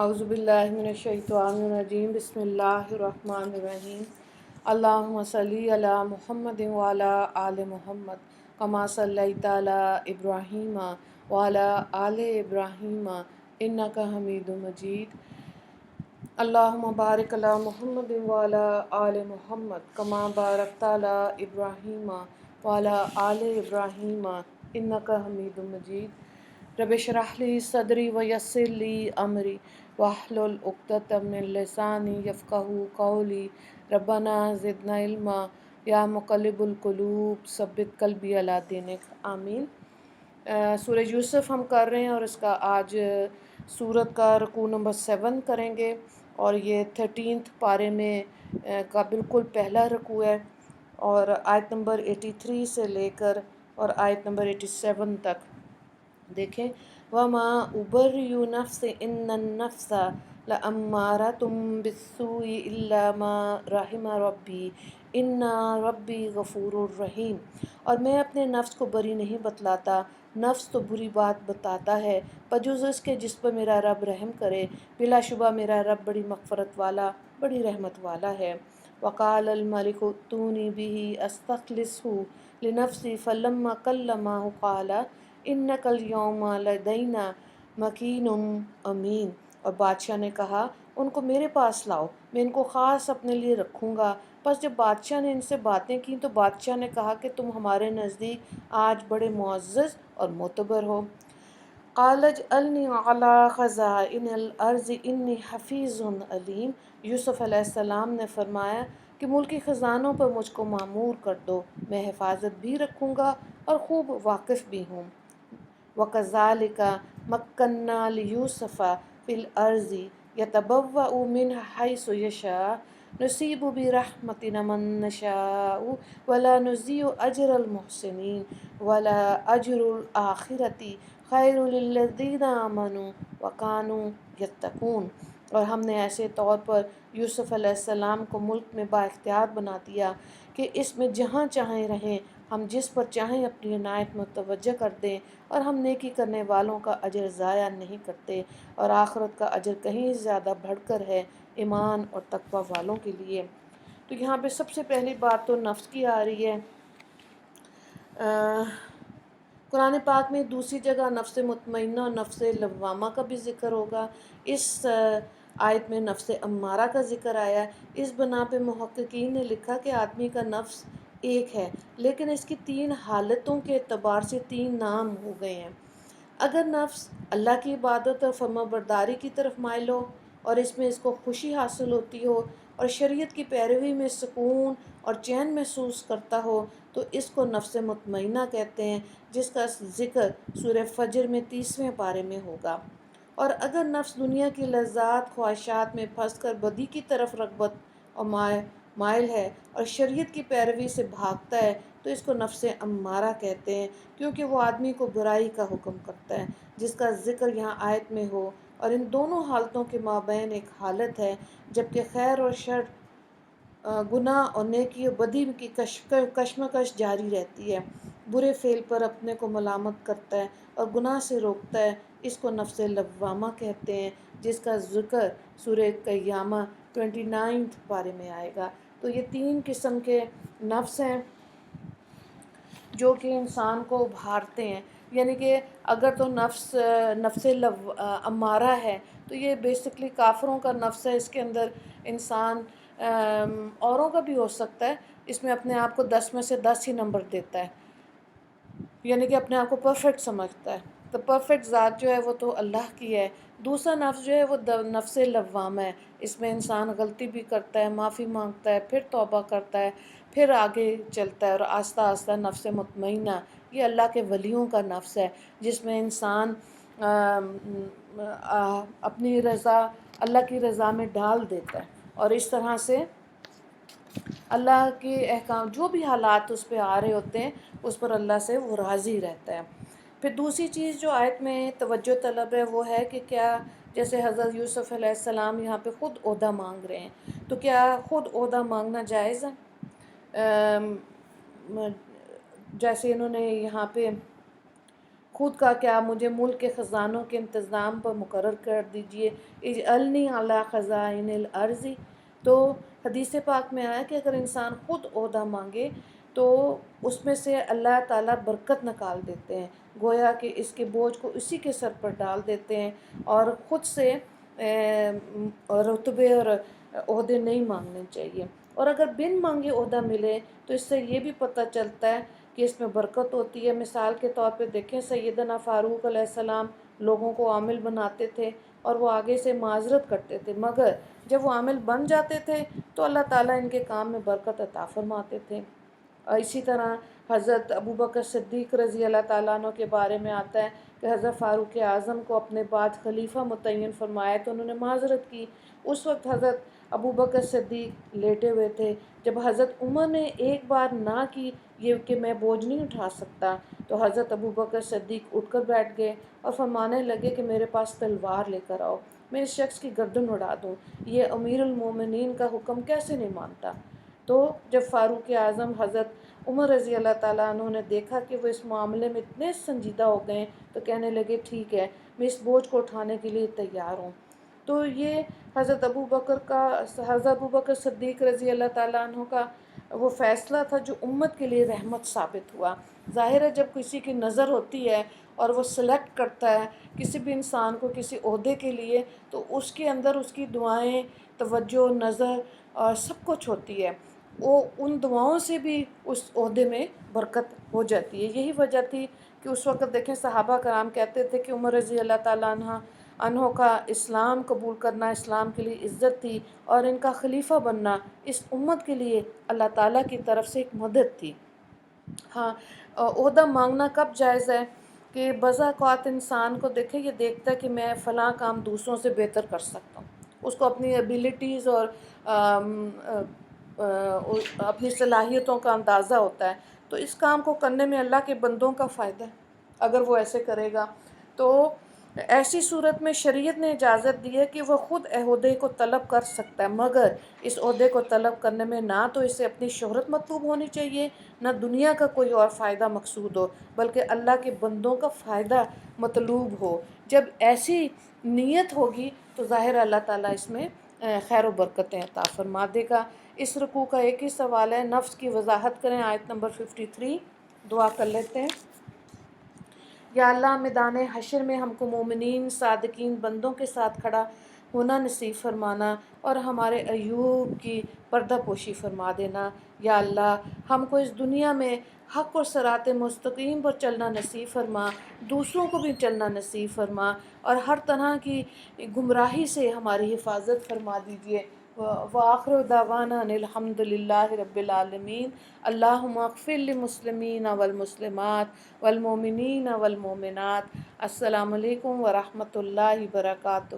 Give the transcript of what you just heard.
اعوذ باللہ من الشیطان الرجیم بسم اللہ الرحمن الرحیم اللہم صلی علی محمد وعلی آل محمد کما صلیت علی ابراہیم وعلی آل ابراہیم انک حمید مجید اللہم بارک علی محمد وعلی آل محمد کما بارکت علی ابراہیم وعلی آل ابراہیم انک حمید مجید رب اشرح لی صدری ویسر لی امری واحلل عقدۃ من لسانی یفقہوا قولی ربنا زدنا علما یا مقلب القلوب ثبت قلبی علی دینک آمین۔ سورہ یوسف ہم کر رہے ہیں اور اس کا آج سورت کا رکوع نمبر 7 کریں گے، اور یہ 13 پارے میں کا بالکل پہلا رکوع ہے، اور آیت نمبر 83 سے لے کر اور آیت نمبر 87 تک دیکھیں۔ وَمَا أُبَرِّئُ نَفْسِي إِنَّ النَّفْسَ لَأَمَّارَةٌ بِالسُّوءِ إِلَّا مَا رَحِمَ رَبِّي إِنَّ رَبِّي غَفُورٌ رَحِيمٌ۔ اور میں اپنے نفس کو بری نہیں بتلاتا، نفس تو بری بات بتاتا ہے بجز اس کے جس پر میرا رب رحم کرے، بلا شبہ میرا رب بڑی مغفرت والا، بڑی رحمت والا ہے۔ وَقَالَ الْمَلِكُ ائْتُونِي بِهِ أَسْتَخْلِصْهُ لِنَفْسِي فَلَمَّا كَلَّمَهُ قَالَ إِنَّكَ الْيَوْمَ لَدَيْنَا مَكِينٌ أَمِينٌ۔ اور بادشاہ نے کہا ان کو میرے پاس لاؤ، میں ان کو خاص اپنے لیے رکھوں گا۔ پس جب بادشاہ نے ان سے باتیں کی تو بادشاہ نے کہا کہ تم ہمارے نزدیک آج بڑے معزز اور معتبر ہو۔ قَالَ اجْعَلْنِی عَلَىٰ خَزَائِنِ الْأَرْضِ إِنِّی حَفِیظٌ عَلِیمٌ۔ یوسف علیہ السلام نے فرمایا کہ ملکی خزانوں پر مجھ کو مامور کر دو، میں حفاظت بھی رکھوں گا اور خوب واقف بھی ہوں۔ وَكَذَلِكَ مَكَّنَّا لِيُوسُفَ فِي الْأَرْضِ يَتَبَوَّأُ مِنْهَا حَيْثُ يَشَاءُ نُصِیبُ بِرَحْمَتِنَا مَن نَّشَاءُ وَلَا نُضِيعُ أَجْرَ الْمُحْسِنِینَ وَلَأَجْرُ الْآخِرَةِ خَیْرٌ لِلَّذِینَ آمَنُوا وَکَانُوا یتقون۔ اور ہم نے ایسے طور پر یوسف علیہ السلام کو ملک میں با اختیار بنا دیا کہ اس میں جہاں چاہیں رہیں، ہم جس پر چاہیں اپنی عنایت متوجہ کر دیں، اور ہم نیکی کرنے والوں کا اجر ضائع نہیں کرتے، اور آخرت کا اجر کہیں زیادہ بڑھ کر ہے ایمان اور تقوی والوں کے لیے۔ تو یہاں پہ سب سے پہلی بات تو نفس کی آ رہی ہے۔ قرآن پاک میں دوسری جگہ نفس مطمئنہ اور نفس لوامہ کا بھی ذکر ہوگا۔ اس آیت میں نفس امارہ کا ذکر آیا ہے۔ اس بنا پہ محققین نے لکھا کہ آدمی کا نفس ایک ہے، لیکن اس کی 3 حالتوں کے اعتبار سے 3 نام ہو گئے ہیں۔ اگر نفس اللہ کی عبادت اور فرما برداری کی طرف مائل ہو اور اس میں اس کو خوشی حاصل ہوتی ہو اور شریعت کی پیروی میں سکون اور چین محسوس کرتا ہو تو اس کو نفس مطمئنہ کہتے ہیں، جس کا ذکر سورہ فجر میں 30ویں پارے میں ہوگا۔ اور اگر نفس دنیا کی لذات خواہشات میں پھنس کر بدی کی طرف رغبت اور مائل ہے اور شریعت کی پیروی سے بھاگتا ہے تو اس کو نفس امارہ کہتے ہیں، کیونکہ وہ آدمی کو برائی کا حکم کرتا ہے، جس کا ذکر یہاں آیت میں ہو۔ اور ان دونوں حالتوں کے مابین ایک حالت ہے جبکہ خیر اور شر، گناہ اور نیکی اور بدی کی کشمکش جاری رہتی ہے۔ برے فعل پر اپنے کو ملامت کرتا ہے اور گناہ سے روکتا ہے، اس کو نفس لوامہ کہتے ہیں، جس کا ذکر سورہ قیامہ 29 پارے میں آئے گا۔ تو یہ 3 قسم کے نفس ہیں جو کہ انسان کو ابھارتے ہیں۔ یعنی کہ اگر تو نفس امارہ ہے تو یہ بیسکلی کافروں کا نفس ہے، اس کے اندر انسان اوروں کا بھی ہو سکتا ہے، اس میں اپنے آپ کو 10 میں سے 10 ہی نمبر دیتا ہے، یعنی کہ اپنے آپ کو پرفیکٹ سمجھتا ہے۔ تو پرفیکٹ ذات جو ہے وہ تو اللہ کی ہے۔ دوسرا نفس جو ہے وہ نفس لوامہ ہے، اس میں انسان غلطی بھی کرتا ہے، معافی مانگتا ہے، پھر توبہ کرتا ہے، پھر آگے چلتا ہے، اور آہستہ آہستہ نفس مطمئنہ یہ اللہ کے ولیوں کا نفس ہے، جس میں انسان اپنی رضا اللہ کی رضا میں ڈال دیتا ہے، اور اس طرح سے اللہ کے احکام جو بھی حالات اس پہ آ رہے ہوتے ہیں اس پر اللہ سے وہ راضی رہتا ہے۔ پھر دوسری چیز جو آیت میں توجہ طلب ہے وہ ہے کہ کیا جیسے حضرت یوسف علیہ السلام یہاں پہ خود عہدہ مانگ رہے ہیں، تو کیا خود عہدہ مانگنا جائز ہے؟ جیسے انہوں نے یہاں پہ خود کا کیا مجھے ملک کے خزانوں کے انتظام پر مقرر کر دیجئے، اجعلنی علی خزائن الارض۔ تو حدیث پاک میں آیا کہ اگر انسان خود عہدہ مانگے تو اس میں سے اللہ تعالیٰ برکت نکال دیتے ہیں، گویا کہ اس کے بوجھ کو اسی کے سر پر ڈال دیتے ہیں، اور خود سے رتبے اور عہدے نہیں مانگنے چاہیے۔ اور اگر بن مانگے عہدہ ملے تو اس سے یہ بھی پتہ چلتا ہے کہ اس میں برکت ہوتی ہے۔ مثال کے طور پہ دیکھیں، سیدنا فاروق علیہ السلام لوگوں کو عامل بناتے تھے اور وہ آگے سے معذرت کرتے تھے، مگر جب وہ عامل بن جاتے تھے تو اللہ تعالیٰ ان کے کام میں برکت عطا فرماتے تھے۔ اور اسی طرح حضرت ابوبکر صدیق رضی اللہ تعالیٰ عنہ کے بارے میں آتا ہے کہ حضرت فاروق اعظم کو اپنے بعد خلیفہ متعین فرمایا تو انہوں نے معذرت کی۔ اس وقت حضرت ابوبکر صدیق لیٹے ہوئے تھے۔ جب حضرت عمر نے ایک بار نہ کی یہ کہ میں بوجھ نہیں اٹھا سکتا، تو حضرت ابوبکر صدیق اٹھ کر بیٹھ گئے اور فرمانے لگے کہ میرے پاس تلوار لے کر آؤ، میں اس شخص کی گردن اڑا دوں، یہ امیر المومنین کا حکم کیسے نہیں مانتا۔ تو جب فاروق اعظم حضرت عمر رضی اللہ تعالیٰ عنہ نے دیکھا کہ وہ اس معاملے میں اتنے سنجیدہ ہو گئے تو کہنے لگے ٹھیک ہے، میں اس بوجھ کو اٹھانے کے لیے تیار ہوں۔ تو یہ حضرت ابوبکر صدیق رضی اللہ تعالیٰ عنہ کا وہ فیصلہ تھا جو امت کے لیے رحمت ثابت ہوا۔ ظاہر ہے جب کسی کی نظر ہوتی ہے اور وہ سلیکٹ کرتا ہے کسی بھی انسان کو کسی عہدے کے لیے، تو اس کے اندر اس کی دعائیں، توجہ، نظر اور سب کچھ ہوتی ہے، وہ ان دعاؤں سے بھی اس عہدے میں برکت ہو جاتی ہے۔ یہی وجہ تھی کہ اس وقت دیکھیں صحابہ کرام کہتے تھے کہ عمر رضی اللہ تعالیٰ عنہ کا اسلام قبول کرنا اسلام کے لیے عزت تھی، اور ان کا خلیفہ بننا اس امت کے لیے اللہ تعالیٰ کی طرف سے ایک مدد تھی۔ ہاں، عہدہ مانگنا کب جائز ہے کہ بعض اوقات انسان کو دیکھیں یہ دیکھتا ہے کہ میں فلاں کام دوسروں سے بہتر کر سکتا ہوں، اس کو اپنی ایبیلٹیز اور اپنی صلاحیتوں کا اندازہ ہوتا ہے، تو اس کام کو کرنے میں اللہ کے بندوں کا فائدہ ہے اگر وہ ایسے کرے گا۔ تو ایسی صورت میں شریعت نے اجازت دی ہے کہ وہ خود عہدے کو طلب کر سکتا ہے، مگر اس عہدے کو طلب کرنے میں نہ تو اسے اپنی شہرت مطلوب ہونی چاہیے، نہ دنیا کا کوئی اور فائدہ مقصود ہو، بلکہ اللہ کے بندوں کا فائدہ مطلوب ہو۔ جب ایسی نیت ہوگی تو ظاہر اللہ تعالیٰ اس میں خیر و برکتیں عطا فرما دے گا۔ اس رکوع کا ایک ہی سوال ہے، نفس کی وضاحت کریں، آیت نمبر 53۔ دعا کر لیتے ہیں۔ یا اللہ میدان حشر میں ہم کو مومنین صادقین بندوں کے ساتھ کھڑا ہونا نصیب فرمانا، اور ہمارے ایوب کی پردہ پوشی فرما دینا۔ یا اللہ ہم کو اس دنیا میں حق اور صراط مستقیم پر چلنا نصیب فرما، دوسروں کو بھی چلنا نصیب فرما، اور ہر طرح کی گمراہی سے ہماری حفاظت فرما دیجیے۔ وآخر دعوانا ان الحمد للہ رب العالمین۔ اللہم اغفر للمسلمین والمسلمات والمؤمنین والمؤمنات۔ السلام علیکم ورحمۃ اللہ وبرکاتہ۔